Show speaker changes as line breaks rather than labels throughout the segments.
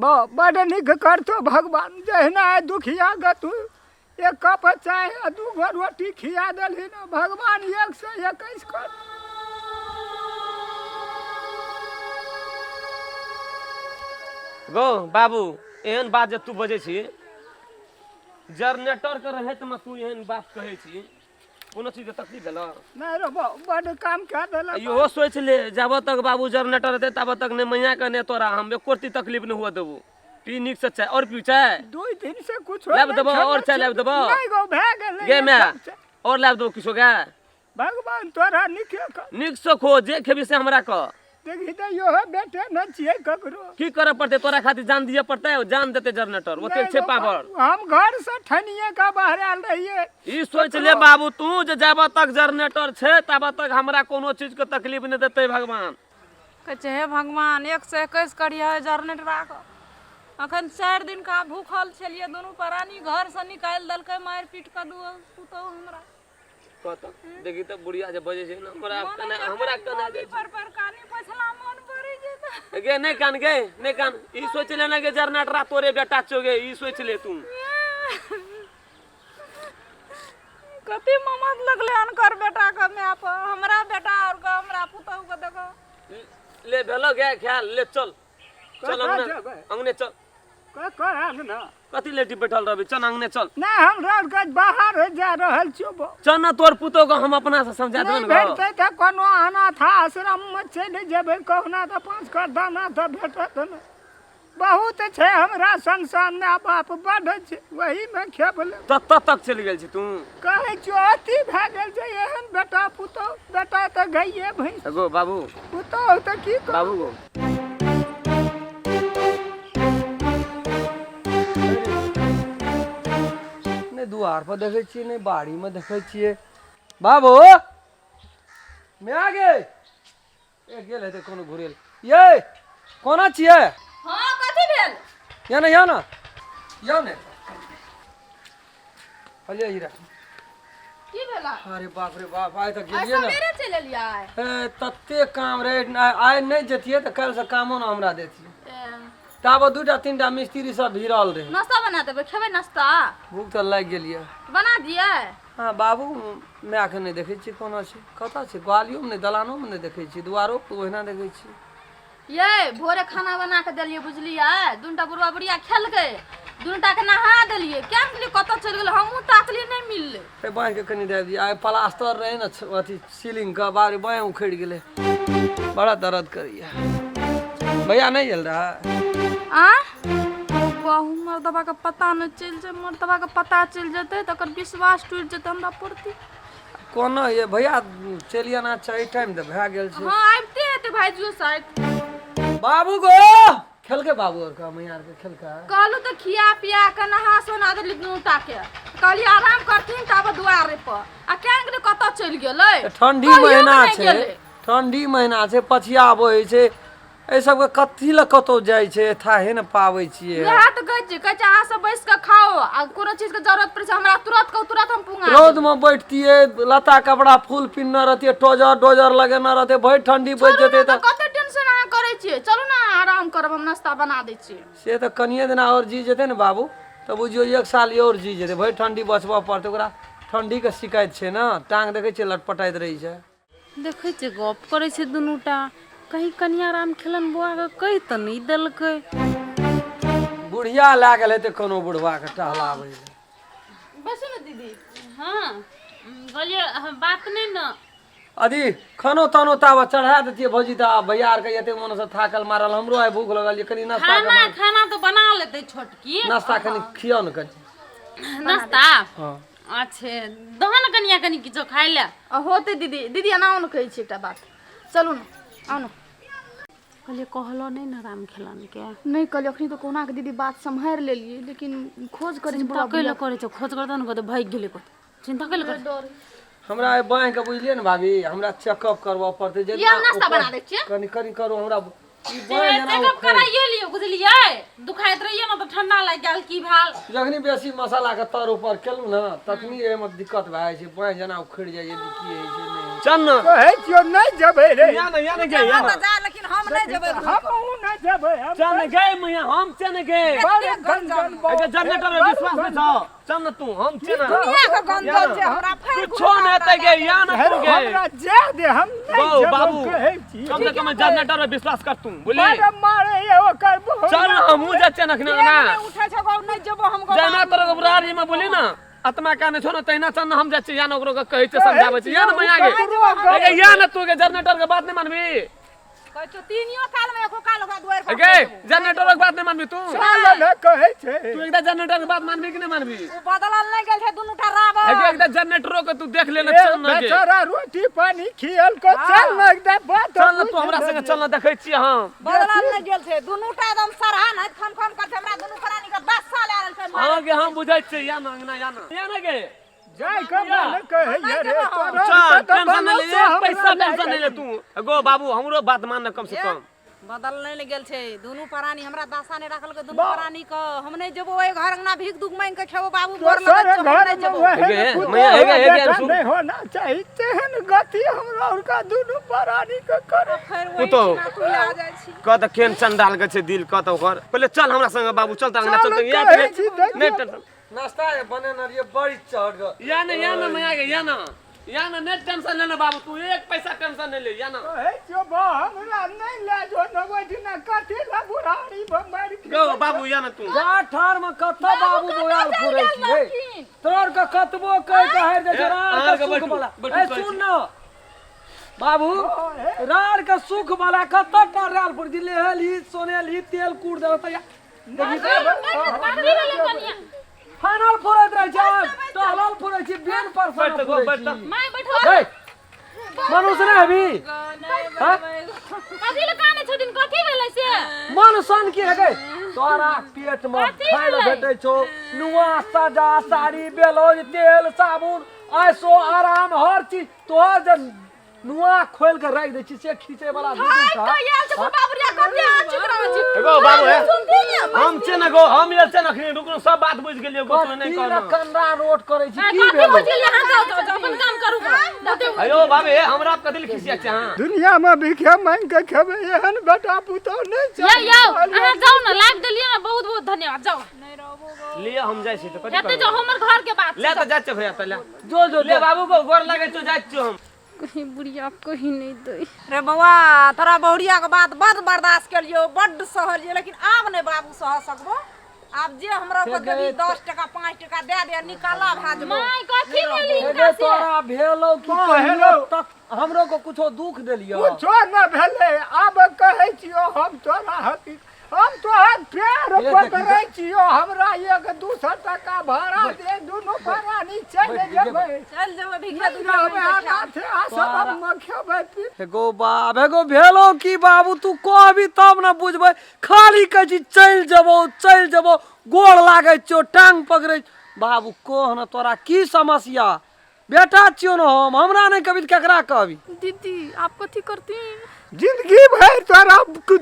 बड़ निक करतो भगवान जहिना दुखिया गतू एक कप चाय आ 2 गो रोटी खिया देलही न भगवान 121 कर।
गो बाबू एहन बात जे तू बजे छी जनरेटर के रहे त तू एहन बात कहे छी कोनो चीज के तकलीफ भेल
नहीं रे बड़ काम क्या देला
इहो सोच ले जब तक बाबू जनरेटर रहते तब तक ने मैया के ने तोरा हम एको रत्ती तकलीफ नहीं हुआ देबू। पी निक से चाय और पी चाय
2 दिन से कुछ
लेब देबो और चाय लेब देबो
नहीं गो भे गेल
गे मैं और लेब देबो किछो गे
भगवान तोरा निक
से खो जे खेबी से हमरा क
देखी तो यो बेटे न छिए ककरो
की करे पड़ते तोरा खातिर जान दिए पड़ते जान देते जनरेटर ओते छे पावर
हम घर से ठनिए का बाहर आल रहिए
ई सोच ले बाबू तू जे जब तक जनरेटर छे तब तक हमरा कोनो चीज के तकलीफ नहीं देते भगवान
कहे हे भगवान 121 करिए जनरेटर राख अखन 4 दिन का भूखल छलिए दोनों प्राणी घर से निकाल दलके मार पीट कर तू तो हमरा
कत देखी तो बुढ़िया जे बजे छे न हमरा कना जे
पर कानी पछला मन पड़ी जेता
गे नहीं कान ई सोच ले ना के जनरेटर तोरे बेटा चोगे ई सोच ले तू
कति ममत लगले अनकर बेटा का मैं आप हमरा बेटा और का हमरा पुतौ को देखो
ले भेलो गे ख्याल ले चल अंगने चल
ना
कथी लेटी बैठल रहबे चल अंगने चल
ना हम रोड का बाहर जा रहल छियो
चल ना तोर पुतो को हम अपना से समझा देबन
भेटते त कोनो अनाथ आश्रम में चले जेबे कहना त 5 कर दाना त भेटत न बहुत छे हमरा संसार में बाप बड़ छे वही में खेप ले
तत तक चल गेल छी तू
कहे चोती भ गेल छे एहन बेटा पुतो बेटा त गइए भई
गो बाबू
पुतो त की
बाबू गो
द्वार पर देखे छिए नहीं बाड़ी में देखे छिए बाबू मैं आ गए एक गेल है कोनो घुरेल ये कोना छिए
हां कथि भेल
या ना अले हीरा
की भेला
अरे बाप रे बाप आय त गेलिए ना
मेरे चले लिया
ए तत्ते काम रे आय नहीं जतिए त कल से कामो ना हमरा देती ताब 2टा 3टा मिस्त्री सब भिड़ल रहे
नाश्ता बना देबे खेबे नाश्ता
भूख त लाग गेलिए
बना दिए
हाँ बाबू मैं आके नहीं देखे छी कोना छै कता छै ग्वालियो में नहीं दलानो में नहीं देखे छी दुआरो पर ओहिना देखे छी
ये भोरे खाना बना के देलिए बुझलिए 2टा बुढ़वा बुढ़िया खेलके 2टा के नहा देलिए क्या के लिए कत चल गेल हमहु ताकली नहीं मिलले
ए बाय के कनी दे दी आय प्लास्टर रहे न अथी सीलिंग का बारे बाय उखड़ गेले बड़ा दर्द करिया भैया नहीं जल रहा
आ बहु मर्दबा का पता न चल जे मर्दबा का पता चल जते तकर विश्वास टूट जते हमरा प्रति
कोना ये भैया चलिए ना चाहिए टाइम दे भा गेल छै
हां आबते हेते भाईजियो शायद
बाबू गो खेल के बाबू और का मैयार के खेल का
कहलु त खिया पिया के नहा सोना देली 2टा के कहली आराम करथिन तब दुआरे पर आ केंग ने कत चल गेलै
ठंडी महीना छै ठंडी महीना छै पछिया आबै छै ए सब के कथि ल कतो जाय छै थाहे न पाबै छिए
वह त कहै छै आ सब बैस के खाओ आ कोनो चीज के जरूरत पड़े छै हमरा तुरंत हम पुंगा
रोड में बैठतिए लता कपड़ा फूल पिन्ना रहतिए डोजर लगेना रहते भाई ठंडी बैठ जते त
कते टेंशन आ करे छिए चलू ना आराम करब हम नाश्ता बना दै छी
से त कनिए दिन और जी जेते न बाबू त बुझियो 1 साल और जी जेते भाई ठंडी बचबा पड़ते ओकरा ठंडी के शिकायत छै न टांग देखे छै लटपटाइत रही छै
देखे छै गप करे छै दुनूटा कहीं कन्या राम खेलन बुआ के कहि त नहीं देलकै
बुढ़िया लागल हेते कोनो बुढ़वा के टहलाबै
बस न दीदी हां बोलिए बात नहीं न
अदी खानो तानो तावा चढ़ा देतिए भौजी ता भैयार के एते मन से थाकल मारल हमरो आइ भूख लगल कनी नाश्ता
खाना तो बना लेते छोटकी
नाश्ता कनी खियाओ न कनी
नाश्ता
हां
अच्छे दहन कनिया कनी किछो खाइ ले होते दीदी आना न कहै छी एकटा बात चलू न आउ न कहलिए कहलो नहीं न राम खेलन के नहीं कहलिए अखनी तो कोना के दीदी बात संभार लेलिए लेकिन खोज करे बड़ा कइले करे छ खोज करत न कत भाग गेले कत चिंता कइले कर
हमरा बाय के बुझलिए न भाभी हमरा चेकअप करबा पड़ते जे
ये नाश्ता बना दे छी
कनी करो हमरा ई
बाय जना चेकअप कराइए लियो बुझलिए दुखाइत रहिए न त ठंडा लाग गेल की भाल
जखनी बेसी मसाला के तर ऊपर केलु न तखनी ए में दिक्कत भए छै बाय जना उखड़ जाय यदि की है छै नहीं
चल न
कहै छियो नहीं जबै रे
या न गे या न
जा लेकिन हम नहीं जेबै
हमहू नहीं जबै हम
चल न गे मैया हम चल न गे
बड़े गंजन
एके जनरेटर में विश्वास में छ चल न तू हम चल न
दुनिया के गंजन छै हमरा फेर
कुछो न हेतै गे या न तू गे
हमरा जे दे हम नहीं
बाबू,
जबै
बाबू।
कहै छी
कम से कम जनरेटर में विश्वास कर तू बोली
मारे मारे ये ओकर बहुत
चल न हमहू जा चल न ना
उठै छै गौ नहीं जेबो हम गौ
जना तोर बुरारी में बोली ना आत्मा का ने छो न तैना चल न हम जा छी या न ओकरो के कहै छै समझाबै छी या न मैया गे एके या न तू के जनरेटर के बात नहीं मानबी
कहै छौ तीनियो काल में एको काल ओकरा दुआर पर
गे जनरेटर के बात नहीं मानबी तू
साल न कहै छै
तू एकदा जनरेटर के बात मानबी कि नहीं मानबी
उ बदलल नहीं गेल छै दुनू टा रावण
एके एकदा जनरेटरो के तू देख ले न
ए,
चल न गे
बेचारा रोटी पानी खियल को चल न एकदम बात
चल न तू हमरा संगे चल न देखै छी हम
बदलल नहीं गेल छै दुनू टा एकदम सरहा न खम खम कर हमरा दुनू प्राणी के 10 साल आयल छै
हां गे हम बुझै छी या न या न गे
जाय के मन कहै रे तोरा
चल टेंशन नहीं ले एक पैसा टेंशन नहीं ले तू एगो बाबू हमरो बात मान न कम से कम
बदल नहीं गेल छै दुनू प्राणी हमरा दासा ने राखल के दुनू प्राणी के हम नहीं जेबो ओए घर अंगना भीख दुख मांग के खेबो बाबू गोर
दोसर
लगै छै हम
घर
नहीं
में
जेबो
वहे
मैया, हेगे, सुन।
नहीं होना चाहिए तेहन गति हमरा और का दुनू प्राणी के करे
फेर
तू
वही
तो
तू आ जाय छी
क त केन चंडाल के छै दिल क त ओकर पहले चल हमरा संगे बाबू चल त अंगना
चल,
चल या
कहै छी, देखियौ।
नहीं टेंशन
नाश्ता है बने ना ये बड़ी चढ़ गई
या न मैया गे या न नहीं टेंशन लेना बाबू तू एक पैसा टेंशन नहीं ले या न
कहै छियो बा हमरा नहीं ले जो न ओइठिना कथि ला बुढ़ारी बमर
गो बाबू या न तू
जा ठार में कत्ता बाबू बोयाल फुरै छी तोर के कतबो कह के हार दे
अहाँ
रार
के
के सुख
बैठू,
वाला
बैठू
ए
कहै
सुन
छी।
न बाबू रार के सुख वाला कत्ता टाल पर दिले हली सोनेली तेल कूड़ दे तया फानल फुरैत रह जा टहलल फुरै छी बेन पर
बैठ गो बैठ
मैं बैठो
ए मनुष्य रे अभी हां
कथी ले काने छथिन कथी भेलै से
मन सन की है गई तोरा पेट में
कथी
खाय ले
भेलै?
भेटै छौ नुआ सजा साड़ी बेलोज तेल साबुन ऐसो आराम हर चीज तो जन नुआ खोल के रख दे छी से खींचे वाला दूध का
यार से बाबूरिया कथी आ चुक रहल छी
एगो बाबू है हम छै न गो हम एल छै न अखनी रुकनो सब बात बुझ गेलियो गो तू नहीं
तीन
कहना
कंडा नोट करे छी की
कथी
भेल
बुझिल यहाँ जाओ अपन काम करू बताऊ
अयो बाबे हमरा कदिल खिसिया छै हां
दुनिया में भिखे मांग के खेबे एहन बेटा पुतौ नहीं
ये यो अहाँ जाओ न लाग देलिए न बहुत बहुत धन्यवाद जाओ नहीं रहबो
लिए हम जाइ छी त कथि
एते जो हमर घर के बात
ले त जाय छै भैया त ले
जो
ले बाबू को गोर लागे तो जाय छी हम
कहीं बुढ़िया कहीं नहीं दई
रे बौआ तोरा बहुरिया के बात बड़ बर्दाश्त केलियो बड़ सहलियो लेकिन आब नहीं बाबू सह सकबो आब जे हमरा को देबी 10 टका 5 टका दे दे निकाला भाजबो
माय कथी लेली
एगे
इनका से
तोरा भेलो की
हेलो।
कहियो तक हमरो को कुछो दुख देलियो
कुछो न भेले आब कहै छियो हम तोरा हकी हम तोहर पैर पकड़ै छियो हमरा 1-200 टका भाड़ा दे दुनू प्राणी चल जेबै
चल जेबो भिखा
नहीं रहबै अनाथ आश्रम में खेबै पी
एगो बाप एगो भेलो की बाबू तू कहबी तब न बुझबै खाली कहै छी चल जबो गोड़ लागै छियो टांग पकड़ै बाबू कोह न तोरा की समस्या बेटा छियो न हम हमरा नहीं कभी केकरा कहबी
दीदी आप कथी करती
जिंदगी भर तोरा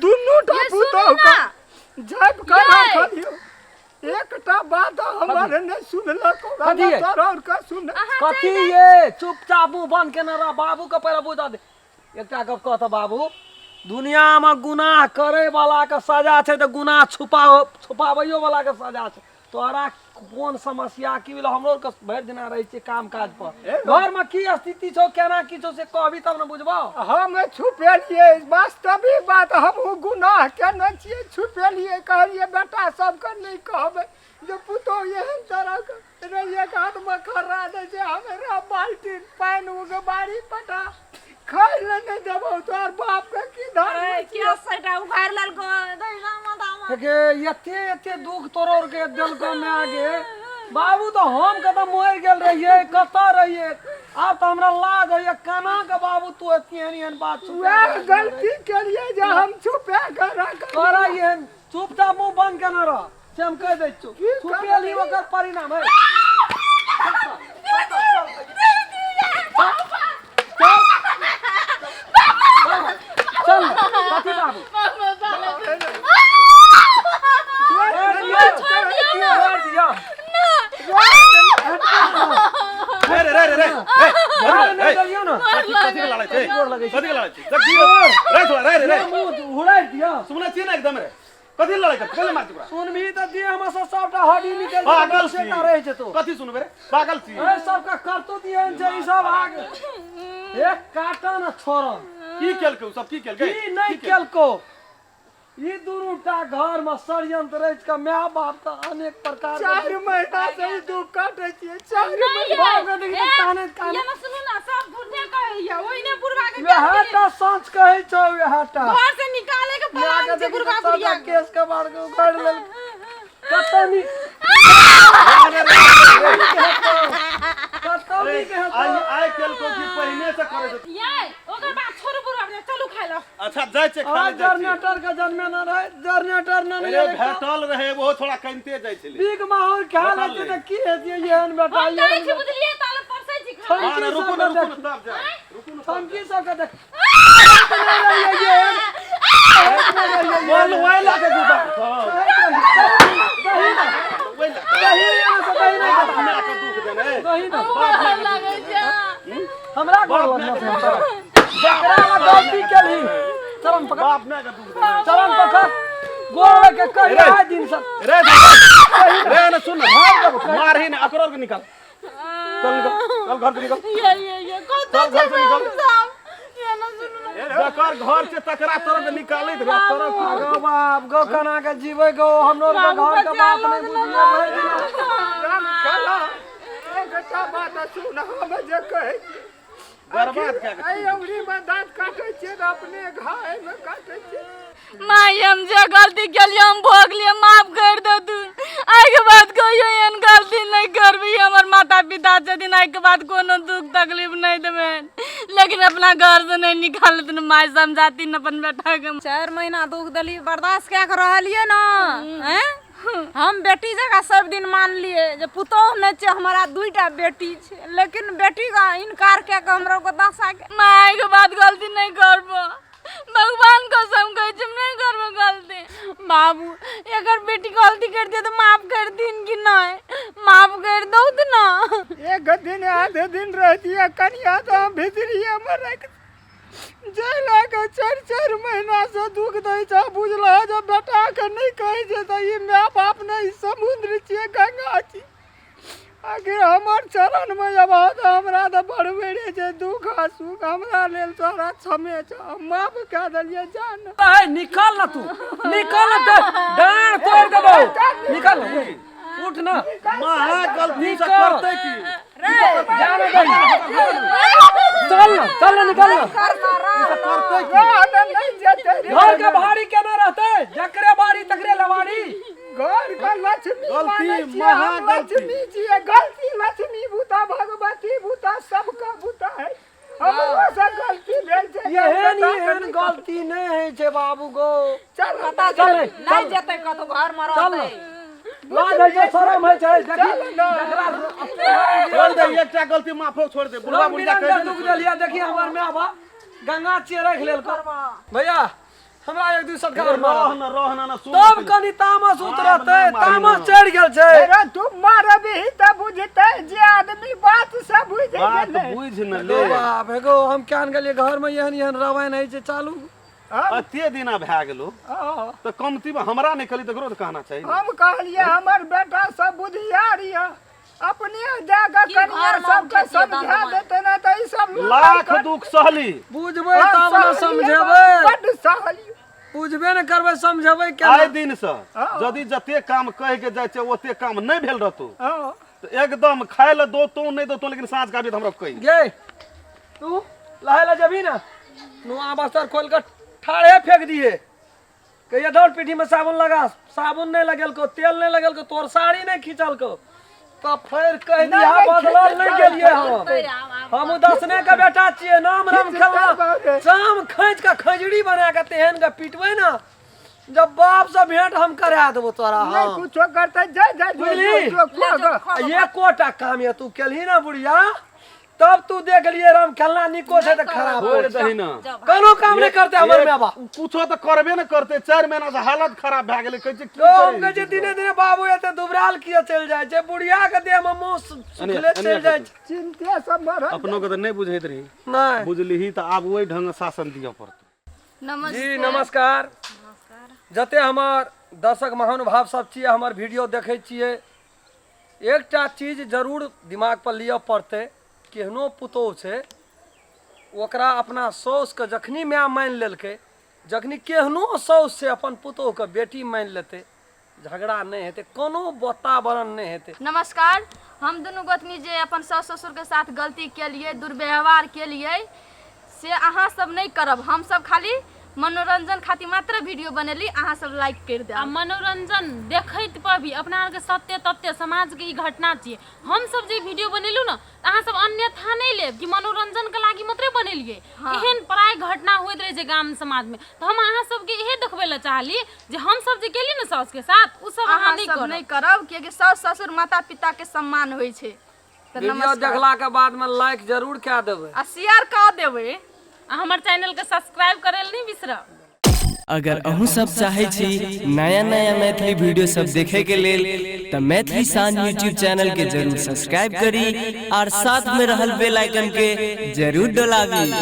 दुनू टा पुतौ का जब करा खलियो एकटा बात हमर नहीं सुनलको
कथी है?
तोरा और का सुन
कथी ये चुपचाप मुंह बंद के न रह बाबू के पहले बुझा दे एकटा गप कहत बाबू दुनिया में गुनाह करे वाला के सजा छै त गुनाह छुपावैयो वाला के सजा छै तोरा कोन समस्या की भेल हमरो के भरि दिना रहै छै काम काज पर घर में की स्थिति छौ केना की छौ से कहबी तब न बुझबो
हम छुपेलिए वास्तविक बात हम गुनाह केने छियै छुपेलिए कहलिए बेटा सबके नहीं कहबै जे पुतो एहन तरह के रे एक हाथ में खर्रा दे जे हमरा बाल्टी पानी उगे बाड़ी पटा खाइ ले नहीं देबो तोर बाप के की धर
क्या सटा उखाड़ लेल को दैना मदामा
के एते दुख तोर के दिल में आगे बाबू तो हम कदम मोर गेल रहिए कता रहिए अब तो हमरा लाज है केना के बाबू तू एहन बात
वह गलती के लिए जे हम छुपे के रख
तोरा एहन चुपचाप मुंह बंद केना रह से हम कह दै छु छुपेली ओकर परिणाम है चल कथी बाबू छोड़ दिया
रे
नहीं डरियो ना करै छी
कथी लड़ाई छी जब दियो रे थोड़ा रे रे
मुंह उड़ाइ दिया
सुनले छी ना एकदम रे कथी लड़ाई कर कोले मार तोरा
सुनबी त दिए हम सबटा हड्डी निकल
पागल
से
छी
का रहै छै तो
कथी सुनबे रे पागल छी
ए सबका करतो दिए छै ई सब आगे एक काटा न छोड़
की केलकै सब की केलकै
की नहीं केलको ई दुनूटा घर में षड्यंत्र रच के माय बाप त अनेक प्रकार
4 महीना से ई दुख काटे छियै 4
नहीं
महीना
है
बाप के देखि काने
ये ना सुनू ना सब बुढ़े कहैया ओइ ने बुढ़वा के
वेहटा सच कहै छौ वेहटा
घर से निकाले के प्लान छै बुढ़वा बुढ़िया
केस के बार के उखाड़ लेल कतनी कतनी के
आई केलको की पहिने से करे छै
ये ओकर बात छोड़ू बुढ़वा के चलू खाइ लो
अच्छा जाय छै खाने जाय छै
जनरेटर के जन्मे न रहे जनरेटर न
अरे भेटल रहे वो थोड़ा कनिते जाय छले
बिग माहौल खा लेते त की हेतिए एहन बेटा
हम जाई छी बुझलिए ताले परसै छी खा
हां ना रुकू ना तब जा रुकू ना
हम की सब के देख
बोल वाला के दूबा हमरा के दुख देने
लागे छै
हमरा घर लगना जकरा में गलती केली चरण पकड़
बाप ने के दुख देने
चरण पकड़ गोड़ के कही आए दिन से
रे रे ना सुन मार ही ना अकरोर के निकाल चल निकल चल घर से निकल
ये कत
चल घर से निकल
साहब ये ना सुनू
जकर घर से तकरा तरह निकालैत रे तरह
गो बाप गो कना के जीवे गो हमरो के घर के बात नहीं बुझिए भाई
राम खाला एकटा बात सुन हम जे कहै
बर्बाद क्या
आई अंगुली में दांत काटे छियै त अपने घाय में काटे छियै
माई हम जे गलती केलिए हम भोग लिए माफ कर दे तू आइ के बाद कहियो एहन गलती नहीं करबी हमर माता पिता छथिन आइ के बाद कोनो दुख तकलीफ नहीं देबे लेकिन अपना घर से नहीं निकालत न माई समझाती न अपन बेटा के
4 महीना दुख दली बर्दाश्त क्या कर रहलिए ना हैं हम बेटी जगह सब दिन मान लिए जे पुतोह नहीं छे हमारा 2टा बेटी छे लेकिन बेटी का इनकार क्या के हमरा को दशा के
माई के बाद गलती नहीं करबो भगवान कसम कहै छी नहीं करबो गलती बाबू अगर बेटी गलती कर दिया तो माफ कर दिन कि नहीं माफ कर दो तो ना
एक दिन आधे दिन रहती है कन्या तो हम भितरिए में रख जेला के 4 महीना से दुख दै छ बुझला जब बेटा के नहीं कहै छै त ई माय बाप नहीं समुद्र छियै गंगा छी आखिर हमर चरण में जब त हमरा त बड़बेरे छै दुख आ सुख हमरा लेल सारा क्षमे छ माफ कऽ देलिए जान
ए निकल ना तू निकल ना डांड तोड़ देबो निकल उठ ना
महा गलती से करते की
जाने दे चल ना निकल ना
करते की
नहीं जेते
घर के भाड़ी केना रहते जकरे बाड़ी तकरे लवाड़ी
घर का लक्ष्मी
गलती,
मानै छियै,
महा
हम
गलती।
लक्ष्मी छियै गलती लक्ष्मी भूता भगवती भूता सबका भूता है हमरो से गलती भेल छै
एहन गलती नहीं है छे बाबू गो
चल
पता
चल,
चल नहीं जेते कतो घर में
चल
रहते
लाज है जे शरम है छे देखी
छोड़ दे एकटा गलती माफो छोड़ दे बुढ़वा बुढ़िया कह
दुख देलिया देखी हमर माय बा गंगा चिए रख लेल को भैया हमरा एक दू सटकार मार
रहना ना सुन
तब कनी तामस उतरते तामस चढ़ गेल छे
अरे तू मारबी त बुझते जे आदमी बात से बुझ
बात
गेलै
बुझ न
लो
ले
बाप एगो हम कान गेलिए घर में एहन रवायन है छे चालू
अते दिना भए गेलो तो कमती में हमरा नहीं कली तकरो तो कहना चाहिए
हम कहलिए हमर बेटा सब बुधियार ये अपने जाकर कन्या
घर में
सबके
हम खेतिए
समझा
दाम
देते ना त ई सब
लाख दुख सहली
बुझबे तब न समझेबे
बड सहली
बुझबे न करबे समझेबे क्या
आए दिन से यदि जते काम कह के जाय छै ओते काम नहीं भेल रहतो तो एकदम खाए ला दो तो नहीं दो तो लेकिन साँझ का भी हमरा कही
गे तू लहे जबी ना नुआ बस्तर खोल कर ठाड़े फेंक दिए कहिया दौड़ पीठी में साबुन लगा साबुन नहीं लगल को तेल नहीं लगल को तोर साड़ी नहीं खींचल को तो फिर कह दिया बदलल नहीं गेलिए हम दसने का बेटा छिए नाम राम खेलना शाम खैच का खजड़ी बना के तेहन के पीटबे ना जब बाप से भेंट हम करा देबो तोरा
नहीं
हम
कुछो करते जा जा
बुझली? ये कोटा काम ये तू केलही ना बुढ़िया तब तू देख लिए राम खेलना निको से तो खराब
छोड़
हो
दही ना
कोनो काम नहीं करते हमर में बा
कुछो तो करबे न करते 4 महीना से हालत खराब भए गेलै कहै छै की
तो हम कहे छै दिने दिने बाबू एते दुबराल किया चल जाय छै बुढ़िया के देह में मुंह सुखले चल जाय छै
चिंते सब बढ़त
अपनो के तो नहीं बुझैत रही
नहीं
बुझलिही तो आब ओहि ढंग शासन दिया पड़तै
जी नमस्कार जते हमर दर्शक महानुभाव सब छियै हमर वीडियो देखै छियै एकटा चीज जरूर दिमाग पर लिअ पड़तै केहनो पुतोह छै ओकरा अपना साउस के जखनी माय मानि लेलकै जखनी केहनो साउस से अपन पुतोह के बेटी मानि लेतै झगड़ा नहीं हेतै कोनो वातावरण नहीं हेतै।
नमस्कार, हम दुनू गोतनी जे अपन सास ससुर के साथ गलती केलिए दुर्व्यवहार केलिए से अहाँ सब नहीं करब। हम सब खाली मनोरंजन खातिर मात्र वीडियो बनेली, अहाँ सब लाइक कर दे।
मनोरंजन देखैत पर भी अपना आर के सत्य तथ्य समाज के ई घटना छियै। हम सब जे वीडियो बनेलू ना अहाँ सब अन्यथा नहीं लेब कि मनोरंजन के लागी मात्र बनेलिए। एहन प्राय घटना होइत रहे छै गाम समाज में, तो हम अहाँ सब के इहे देखबै ला चाहली जे हम सब जे केली ना सास के साथ उ सब अहाँ
नहीं करब कियाकि सास ससुर माता पिता के सम्मान होय छै।
वीडियो देखला के बाद में लाइक जरूर कए देबै
आ शेयर कऽ देबै।
हमर चैनल के सब्सक्राइब करल नहीं बिसरब।
अगर अहूँ सब चाहे छी नया नया मैथिली वीडियो सब देखे के लेल तो मैथिली साँझ यूट्यूब चैनल के जरूर सब्सक्राइब करी और साथ में रहल बेल आइकन के जरूर दबावी।